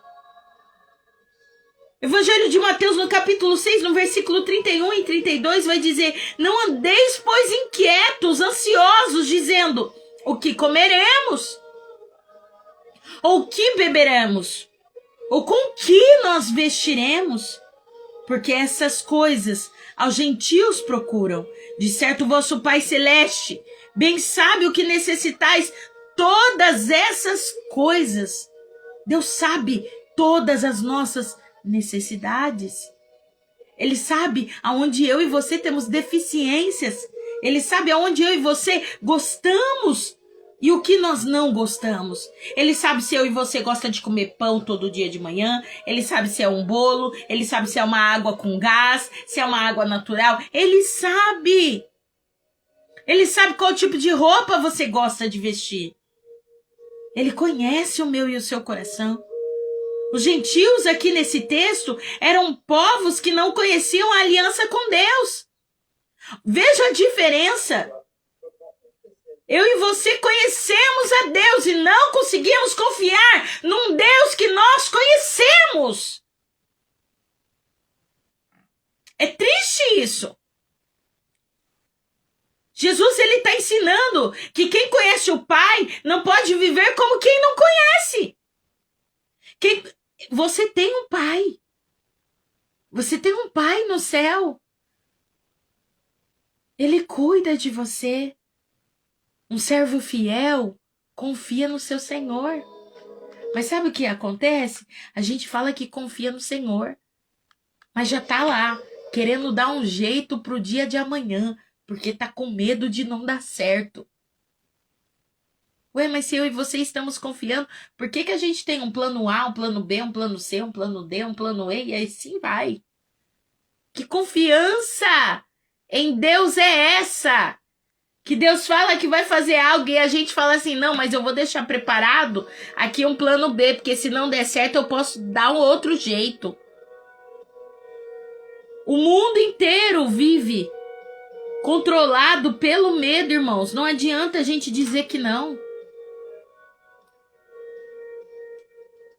Evangelho de Mateus, no capítulo 6, no versículo 31 e 32, vai dizer: não andeis, pois, inquietos, ansiosos, dizendo: o que comeremos? Ou o que beberemos? Ou com que nós vestiremos? Porque essas coisas aos gentios procuram. De certo, vosso Pai Celeste bem sabe o que necessitais. Todas essas coisas. Deus sabe todas as nossas necessidades. Ele sabe aonde eu e você temos deficiências. Ele sabe aonde eu e você gostamos e o que nós não gostamos. Ele sabe se eu e você gosta de comer pão todo dia de manhã. Ele sabe se é um bolo. Ele sabe se é uma água com gás, se é uma água natural. Ele sabe. Ele sabe qual tipo de roupa você gosta de vestir. Ele conhece o meu e o seu coração. Os gentios aqui nesse texto eram povos que não conheciam a aliança com Deus. Veja a diferença. Eu e você conhecemos a Deus e não conseguimos confiar num Deus que nós conhecemos. É triste isso. Jesus, ele está ensinando que quem conhece o Pai não pode viver como quem não conhece. Você tem um Pai. Você tem um Pai no céu. Ele cuida de você. Um servo fiel confia no seu Senhor. Mas sabe o que acontece? A gente fala que confia no Senhor, mas já está lá, querendo dar um jeito pro dia de amanhã, porque tá com medo de não dar certo. Ué, mas se eu e você estamos confiando, por que a gente tem um plano A, um plano B, um plano C, um plano D, um plano E, e assim vai? Que confiança em Deus é essa? Que Deus fala que vai fazer algo e a gente fala assim: não, mas eu vou deixar preparado aqui um plano B, porque se não der certo eu posso dar um outro jeito. O mundo inteiro vive controlado pelo medo, irmãos. Não adianta a gente dizer que não.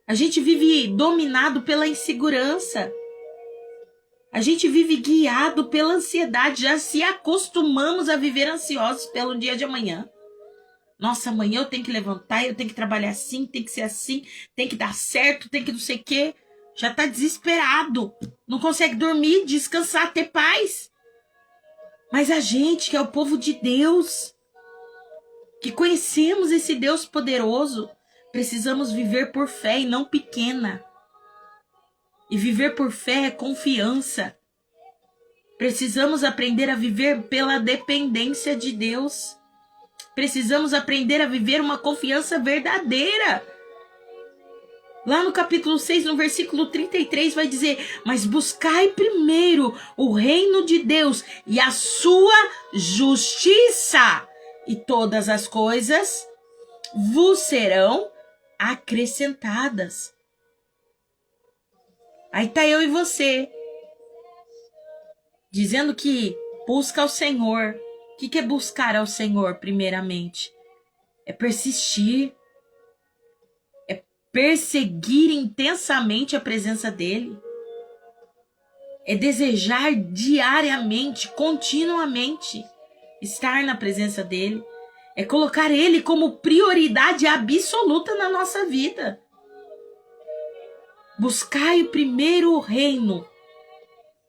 A gente vive dominado pela insegurança. A gente vive guiado pela ansiedade. Já se acostumamos a viver ansiosos pelo dia de amanhã. Nossa, amanhã eu tenho que levantar, eu tenho que trabalhar assim, tem que ser assim, tem que dar certo, tem que não sei o quê. Já tá desesperado. Não consegue dormir, descansar, ter paz. Mas a gente, que é o povo de Deus, que conhecemos esse Deus poderoso, precisamos viver por fé e não pequena. E viver por fé é confiança. Precisamos aprender a viver pela dependência de Deus. Precisamos aprender a viver uma confiança verdadeira. Lá no capítulo 6, no versículo 33, vai dizer: mas buscai primeiro o reino de Deus e a sua justiça, e todas as coisas vos serão acrescentadas. Aí tá eu e você, dizendo que busca ao Senhor. O que é buscar ao Senhor, primeiramente? É persistir. É perseguir intensamente a presença dEle. É desejar diariamente, continuamente, estar na presença dEle. É colocar Ele como prioridade absoluta na nossa vida. Buscai primeiro o reino.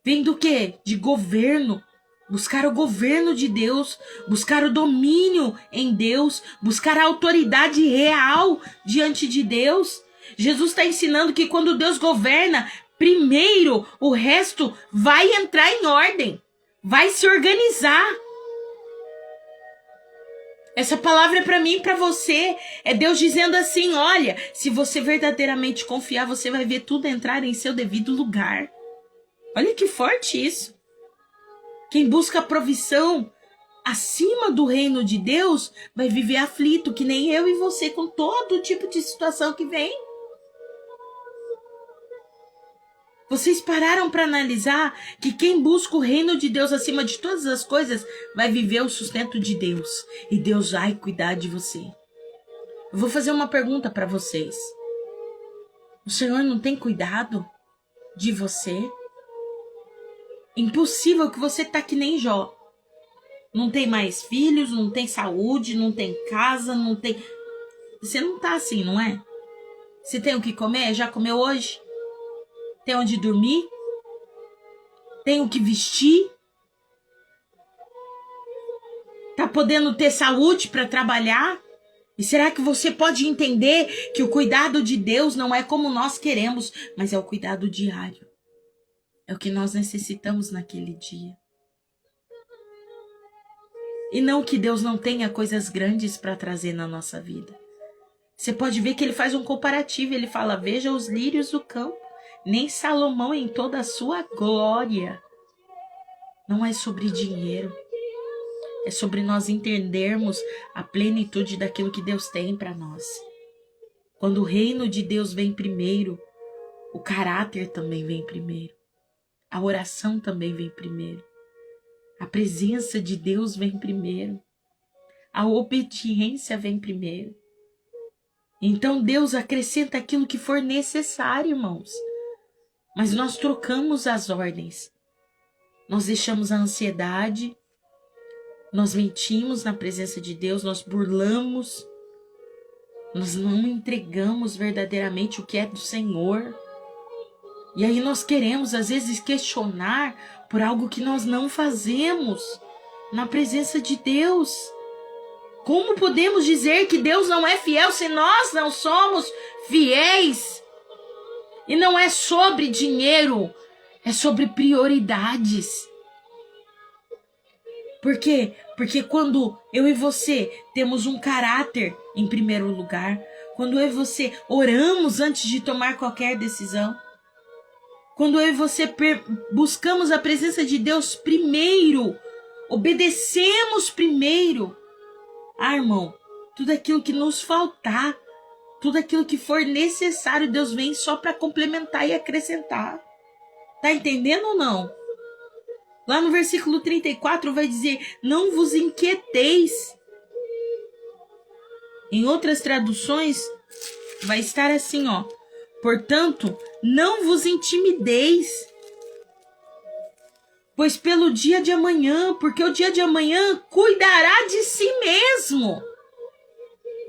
Vem do quê? De governo. Buscar o governo de Deus. Buscar o domínio em Deus. Buscar a autoridade real diante de Deus. Jesus está ensinando que quando Deus governa, primeiro o resto vai entrar em ordem. Vai se organizar. Essa palavra é para mim e para você. É Deus dizendo assim: olha, se você verdadeiramente confiar, você vai ver tudo entrar em seu devido lugar. Olha que forte isso. Quem busca a provisão acima do reino de Deus vai viver aflito, que nem eu e você, com todo tipo de situação que vem. Vocês pararam para analisar que quem busca o reino de Deus acima de todas as coisas vai viver o sustento de Deus. E Deus vai cuidar de você. Eu vou fazer uma pergunta para vocês. O Senhor não tem cuidado de você? Impossível que você tá que nem Jó. Não tem mais filhos, não tem saúde, não tem casa, não tem... Você não tá assim, não é? Você tem o que comer? Já comeu hoje? Tem onde dormir? Tem o que vestir? Tá podendo ter saúde para trabalhar? E será que você pode entender que o cuidado de Deus não é como nós queremos, mas é o cuidado diário? É o que nós necessitamos naquele dia. E não que Deus não tenha coisas grandes para trazer na nossa vida. Você pode ver que ele faz um comparativo. Ele fala, veja os lírios do campo. Nem Salomão em toda a sua glória. Não é sobre dinheiro. É sobre nós entendermos a plenitude daquilo que Deus tem para nós. Quando o reino de Deus vem primeiro, o caráter também vem primeiro. A oração também vem primeiro. A presença de Deus vem primeiro. A obediência vem primeiro. Então Deus acrescenta aquilo que for necessário, irmãos. Mas nós trocamos as ordens. Nós deixamos a ansiedade. Nós mentimos na presença de Deus. Nós burlamos. Nós não entregamos verdadeiramente o que é do Senhor. E aí nós queremos, às vezes, questionar por algo que nós não fazemos na presença de Deus. Como podemos dizer que Deus não é fiel se nós não somos fiéis? E não é sobre dinheiro, é sobre prioridades. Por quê? Porque quando eu e você temos um caráter em primeiro lugar, quando eu e você oramos antes de tomar qualquer decisão, quando eu e você buscamos a presença de Deus primeiro, obedecemos primeiro, irmão, tudo aquilo que nos faltar, tudo aquilo que for necessário, Deus vem só para complementar e acrescentar. Tá entendendo ou não? Lá no versículo 34 vai dizer, não vos inquieteis. Em outras traduções vai estar assim, ó. Portanto, não vos intimideis, pois pelo dia de amanhã, porque o dia de amanhã cuidará de si mesmo.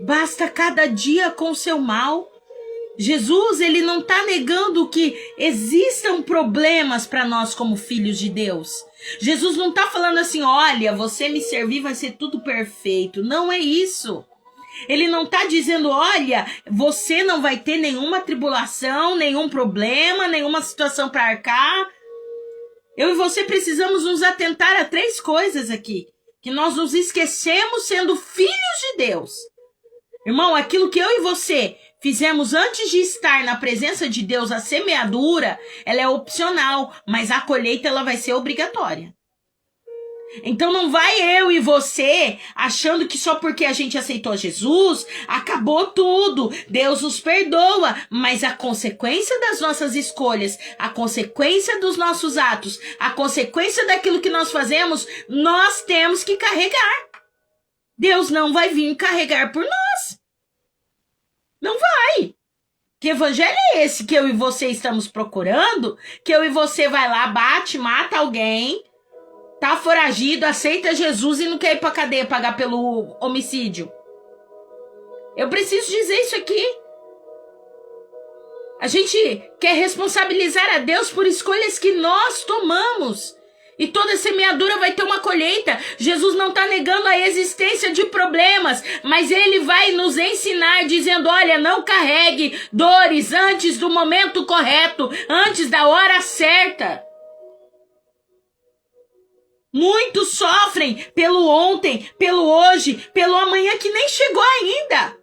Basta cada dia com seu mal. Jesus, ele não está negando que existam problemas para nós como filhos de Deus. Jesus não está falando assim, olha, você me servir vai ser tudo perfeito. Não é isso. Ele não está dizendo, olha, você não vai ter nenhuma tribulação, nenhum problema, nenhuma situação para arcar. Eu e você precisamos nos atentar a 3 coisas aqui. Que nós nos esquecemos sendo filhos de Deus. Irmão, aquilo que eu e você fizemos antes de estar na presença de Deus, a semeadura, ela é opcional, mas a colheita ela vai ser obrigatória. Então não vai eu e você achando que só porque a gente aceitou Jesus, acabou tudo, Deus nos perdoa, mas a consequência das nossas escolhas, a consequência dos nossos atos, a consequência daquilo que nós fazemos, nós temos que carregar. Deus não vai vir carregar por nós. Não vai. Que evangelho é esse que eu e você estamos procurando? Que eu e você vai lá, bate, mata alguém, tá foragido, aceita Jesus e não quer ir pra cadeia pagar pelo homicídio. Eu preciso dizer isso aqui. A gente quer responsabilizar a Deus por escolhas que nós tomamos. E toda semeadura vai ter uma colheita. Jesus não está negando a existência de problemas, mas ele vai nos ensinar dizendo, olha, não carregue dores antes do momento correto, antes da hora certa. Muitos sofrem pelo ontem, pelo hoje, pelo amanhã que nem chegou ainda.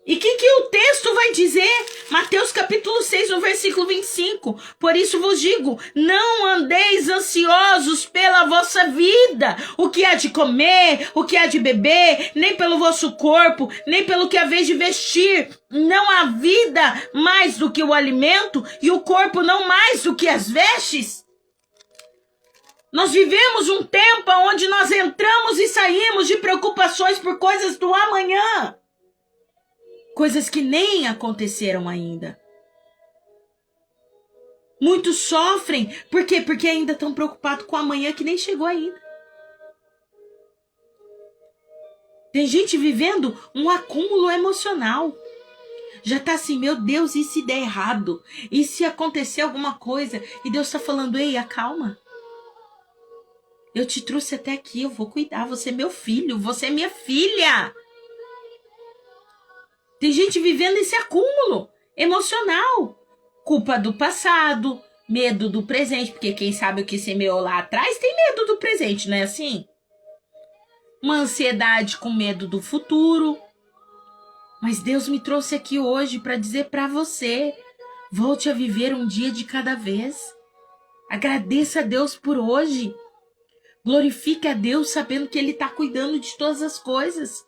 E o que o texto vai dizer? Mateus capítulo 6, no versículo 25. Por isso vos digo, não andeis ansiosos pela vossa vida, o que há de comer, o que há de beber, nem pelo vosso corpo, nem pelo que haveis de vestir. Não há vida mais do que o alimento, e o corpo não mais do que as vestes. Nós vivemos um tempo onde nós entramos e saímos de preocupações por coisas do amanhã. Coisas que nem aconteceram ainda. Muitos sofrem. Por quê? Porque ainda estão preocupados com amanhã que nem chegou ainda. Tem gente vivendo um acúmulo emocional. Já tá assim, meu Deus, e se der errado? E se acontecer alguma coisa? E Deus tá falando, ei, acalma. Eu te trouxe até aqui, eu vou cuidar. Você é meu filho, você é minha filha. Tem gente vivendo esse acúmulo emocional. Culpa do passado, medo do presente, porque quem sabe o que semeou lá atrás tem medo do presente, não é assim? Uma ansiedade com medo do futuro. Mas Deus me trouxe aqui hoje para dizer para você, volte a viver um dia de cada vez. Agradeça a Deus por hoje. Glorifique a Deus sabendo que Ele está cuidando de todas as coisas.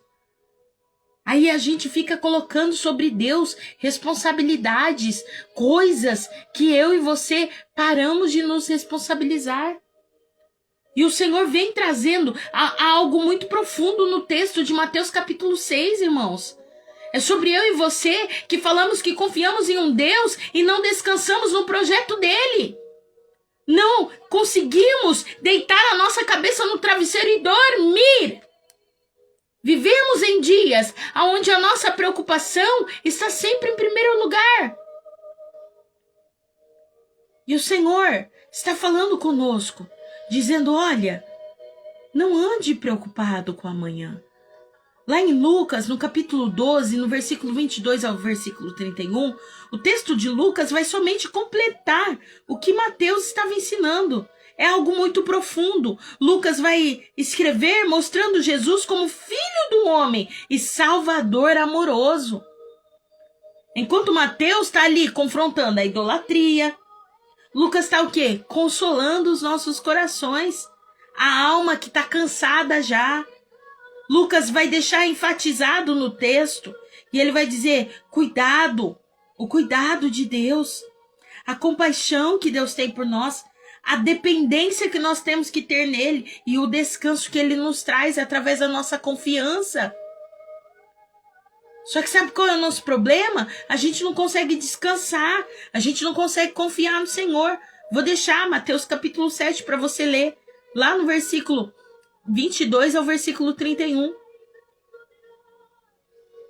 Aí a gente fica colocando sobre Deus responsabilidades, coisas que eu e você paramos de nos responsabilizar. E o Senhor vem trazendo algo muito profundo no texto de Mateus capítulo 6, irmãos. É sobre eu e você que falamos que confiamos em um Deus e não descansamos no projeto dele. Não conseguimos deitar a nossa cabeça no travesseiro e dormir. Vivemos em dias onde a nossa preocupação está sempre em primeiro lugar. E o Senhor está falando conosco, dizendo, olha, não ande preocupado com amanhã. Lá em Lucas, no capítulo 12, no versículo 22 ao versículo 31, o texto de Lucas vai somente completar o que Mateus estava ensinando. É algo muito profundo. Lucas vai escrever mostrando Jesus como filho do homem e salvador amoroso. Enquanto Mateus está ali confrontando a idolatria, Lucas está o quê? Consolando os nossos corações. A alma que está cansada já. Lucas vai deixar enfatizado no texto e ele vai dizer, cuidado, o cuidado de Deus, a compaixão que Deus tem por nós, a dependência que nós temos que ter nele e o descanso que ele nos traz através da nossa confiança. Só que sabe qual é o nosso problema? A gente não consegue descansar, a gente não consegue confiar no Senhor. Vou deixar Mateus capítulo 7 para você ler, lá no versículo 22 ao versículo 31.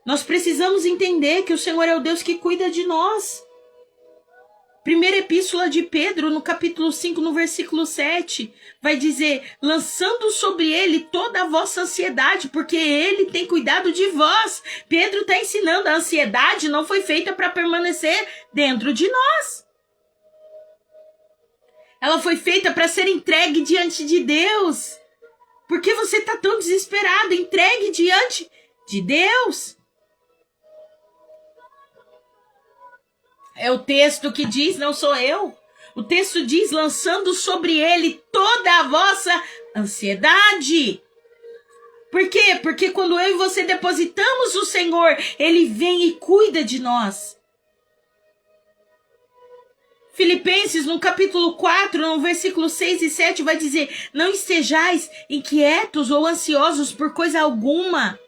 Nós precisamos entender que o Senhor é o Deus que cuida de nós. Primeira epístola de Pedro, no capítulo 5, no versículo 7, vai dizer, lançando sobre ele toda a vossa ansiedade, porque ele tem cuidado de vós. Pedro está ensinando, a ansiedade não foi feita para permanecer dentro de nós. Ela foi feita para ser entregue diante de Deus. Por que você está tão desesperado? Entregue diante de Deus. É o texto que diz, não sou eu. O texto diz, lançando sobre ele toda a vossa ansiedade. Por quê? Porque quando eu e você depositamos o Senhor, ele vem e cuida de nós. Filipenses, no capítulo 4, no versículo 6 e 7, vai dizer, não estejais inquietos ou ansiosos por coisa alguma.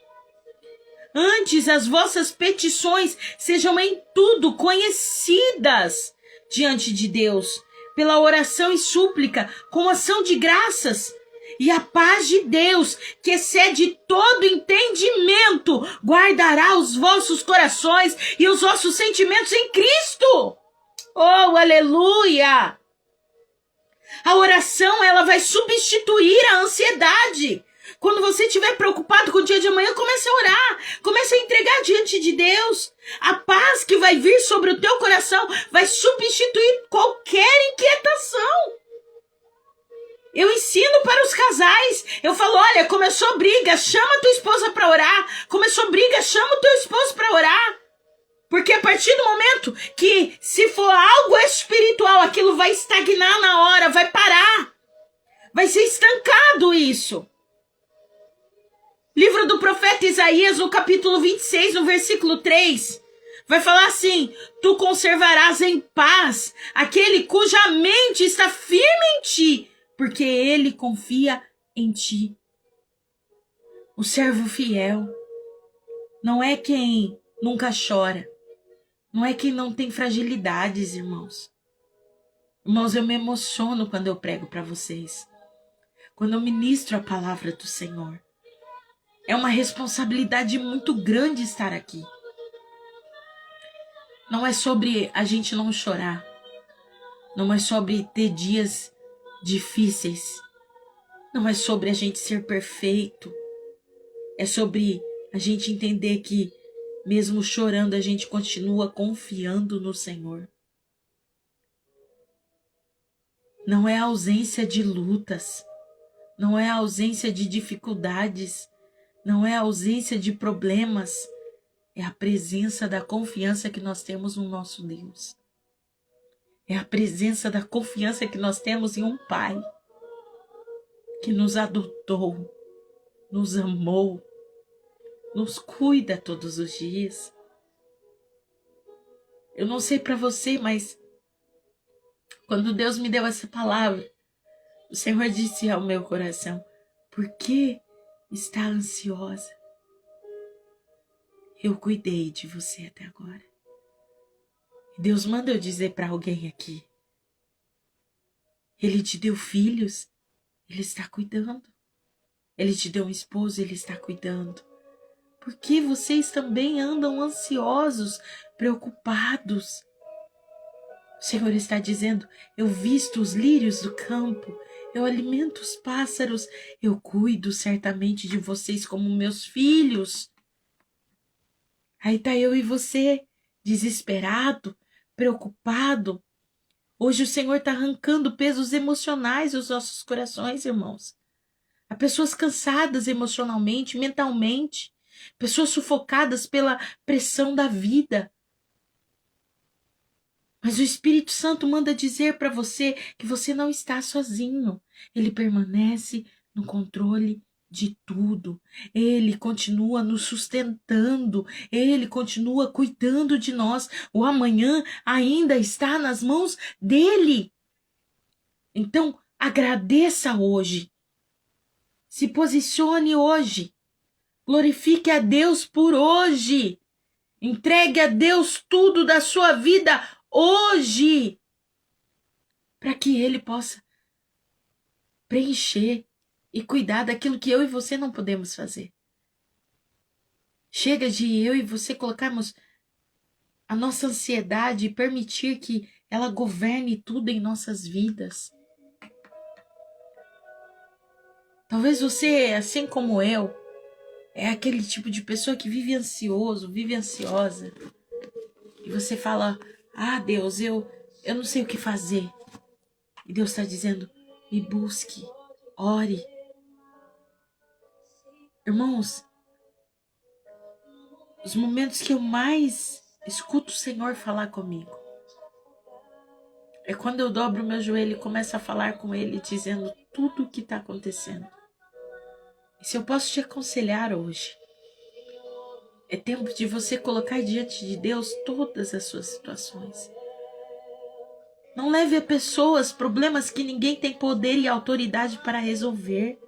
Antes, as vossas petições sejam em tudo conhecidas diante de Deus, pela oração e súplica, com ação de graças. E a paz de Deus, que excede todo entendimento, guardará os vossos corações e os vossos sentimentos em Cristo. Oh, aleluia! A oração, ela vai substituir a ansiedade. Quando você estiver preocupado com o dia de amanhã, comece a orar. Comece a entregar diante de Deus. A paz que vai vir sobre o teu coração vai substituir qualquer inquietação. Eu ensino para os casais. Eu falo, olha, começou briga, chama tua esposa para orar. Começou briga, chama o teu esposo para orar. Porque a partir do momento que se for algo espiritual, aquilo vai estagnar na hora, vai parar. Vai ser estancado isso. Livro do profeta Isaías, no capítulo 26, no versículo 3, vai falar assim: tu conservarás em paz aquele cuja mente está firme em ti, porque ele confia em ti. O servo fiel não é quem nunca chora, não é quem não tem fragilidades, irmãos. Irmãos, eu me emociono quando eu prego para vocês, quando eu ministro a palavra do Senhor. É uma responsabilidade muito grande estar aqui. Não é sobre a gente não chorar. Não é sobre ter dias difíceis. Não é sobre a gente ser perfeito. É sobre a gente entender que, mesmo chorando, a gente continua confiando no Senhor. Não é a ausência de lutas. Não é a ausência de dificuldades. Não é a ausência de problemas. É a presença da confiança que nós temos no nosso Deus. É a presença da confiança que nós temos em um Pai que nos adotou, nos amou, nos cuida todos os dias. Eu não sei para você, mas quando Deus me deu essa palavra, o Senhor disse ao meu coração: por que está ansiosa? Eu cuidei de você até agora. Deus manda eu dizer para alguém aqui: Ele te deu filhos, Ele está cuidando. Ele te deu um esposo, Ele está cuidando. Por que vocês também andam ansiosos, preocupados? O Senhor está dizendo: eu visto os lírios do campo, eu alimento os pássaros, eu cuido certamente de vocês como meus filhos. Aí está eu e você, desesperado, preocupado. Hoje o Senhor está arrancando pesos emocionais dos nossos corações, irmãos. Há pessoas cansadas emocionalmente, mentalmente, pessoas sufocadas pela pressão da vida. Mas o Espírito Santo manda dizer para você que você não está sozinho. Ele permanece no controle de tudo. Ele continua nos sustentando. Ele continua cuidando de nós. O amanhã ainda está nas mãos dele. Então, agradeça hoje. Se posicione hoje. Glorifique a Deus por hoje. Entregue a Deus tudo da sua vida hoje, para que Ele possa preencher e cuidar daquilo que eu e você não podemos fazer. Chega de eu e você colocarmos a nossa ansiedade e permitir que ela governe tudo em nossas vidas. Talvez você, assim como eu, é aquele tipo de pessoa que vive ansioso, vive ansiosa. E você fala: ah, Deus, eu não sei o que fazer. E Deus está dizendo: me busque, ore. Irmãos, os momentos que eu mais escuto o Senhor falar comigo é quando eu dobro o meu joelho e começo a falar com Ele, dizendo tudo o que está acontecendo. E se eu posso te aconselhar hoje, é tempo de você colocar diante de Deus todas as suas situações. Não leve a pessoas problemas que ninguém tem poder e autoridade para resolver.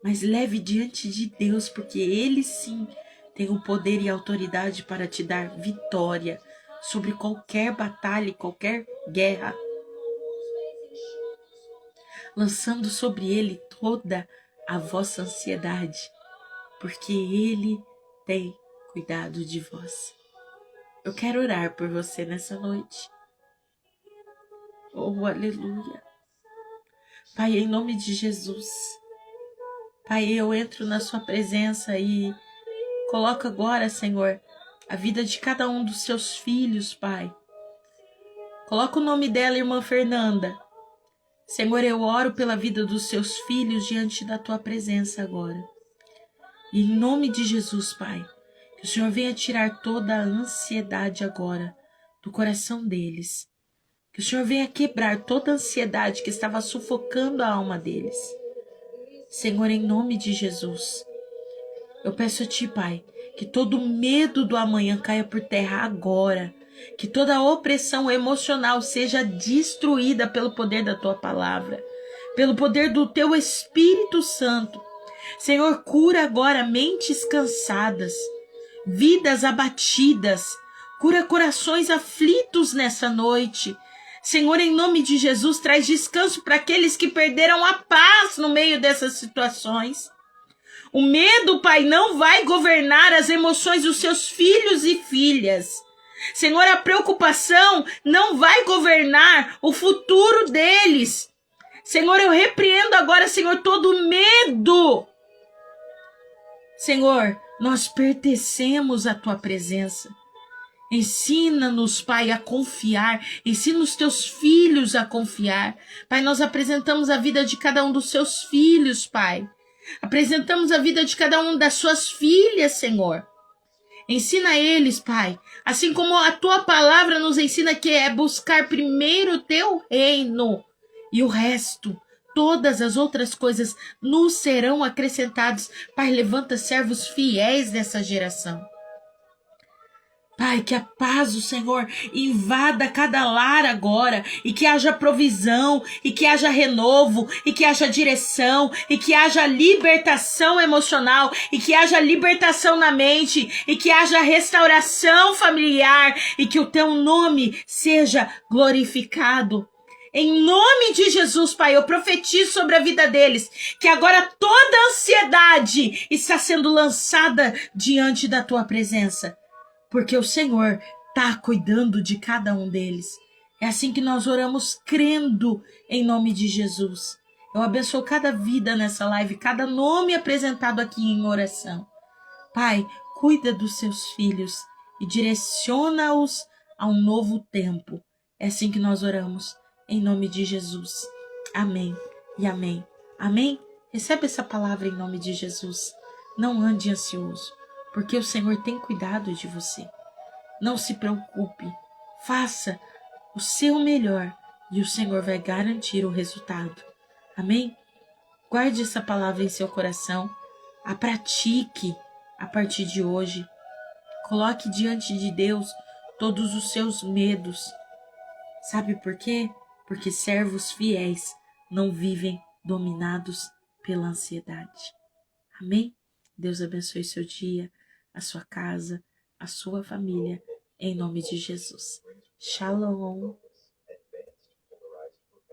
Mas leve diante de Deus, porque Ele sim tem o poder e a autoridade para te dar vitória sobre qualquer batalha e qualquer guerra. Lançando sobre Ele toda a vossa ansiedade, porque Ele tem cuidado de vós. Eu quero orar por você nessa noite. Oh, aleluia. Pai, em nome de Jesus. Pai, eu entro na sua presença e coloco agora, Senhor, a vida de cada um dos seus filhos, Pai. Coloca o nome dela, irmã Fernanda. Senhor, eu oro pela vida dos seus filhos diante da tua presença agora. E em nome de Jesus, Pai, que o Senhor venha tirar toda a ansiedade agora do coração deles. Que o Senhor venha quebrar toda a ansiedade que estava sufocando a alma deles. Senhor, em nome de Jesus, eu peço a Ti, Pai, que todo medo do amanhã caia por terra agora. Que toda a opressão emocional seja destruída pelo poder da Tua palavra, pelo poder do Teu Espírito Santo. Senhor, cura agora mentes cansadas, vidas abatidas, cura corações aflitos nessa noite. Senhor, em nome de Jesus, traz descanso para aqueles que perderam a paz no meio dessas situações. O medo, Pai, não vai governar as emoções dos seus filhos e filhas. Senhor, a preocupação não vai governar o futuro deles. Senhor, eu repreendo agora, Senhor, todo medo. Senhor, nós pertencemos à Tua presença. Ensina-nos, Pai, a confiar. Ensina os Teus filhos a confiar. Pai, nós apresentamos a vida de cada um dos Seus filhos, Pai. Apresentamos a vida de cada uma das Suas filhas, Senhor. Ensina eles, Pai, assim como a Tua palavra nos ensina, que é buscar primeiro o Teu reino. E o resto, todas as outras coisas nos serão acrescentadas. Pai, levanta servos fiéis dessa geração. Pai, que a paz do Senhor invada cada lar agora, e que haja provisão, e que haja renovo, e que haja direção, e que haja libertação emocional, e que haja libertação na mente, e que haja restauração familiar, e que o Teu nome seja glorificado. Em nome de Jesus, Pai, eu profetizo sobre a vida deles, que agora toda ansiedade está sendo lançada diante da Tua presença. Porque o Senhor está cuidando de cada um deles. É assim que nós oramos, crendo em nome de Jesus. Eu abençoo cada vida nessa live, cada nome apresentado aqui em oração. Pai, cuida dos seus filhos e direciona-os a um novo tempo. É assim que nós oramos, em nome de Jesus. Amém e amém. Amém? Recebe essa palavra em nome de Jesus. Não ande ansioso, porque o Senhor tem cuidado de você. Não se preocupe, faça o seu melhor e o Senhor vai garantir o resultado. Amém? Guarde essa palavra em seu coração, a pratique a partir de hoje. Coloque diante de Deus todos os seus medos. Sabe por quê? Porque servos fiéis não vivem dominados pela ansiedade. Amém? Deus abençoe seu dia, a sua casa, a sua família, em nome de Jesus. Shalom.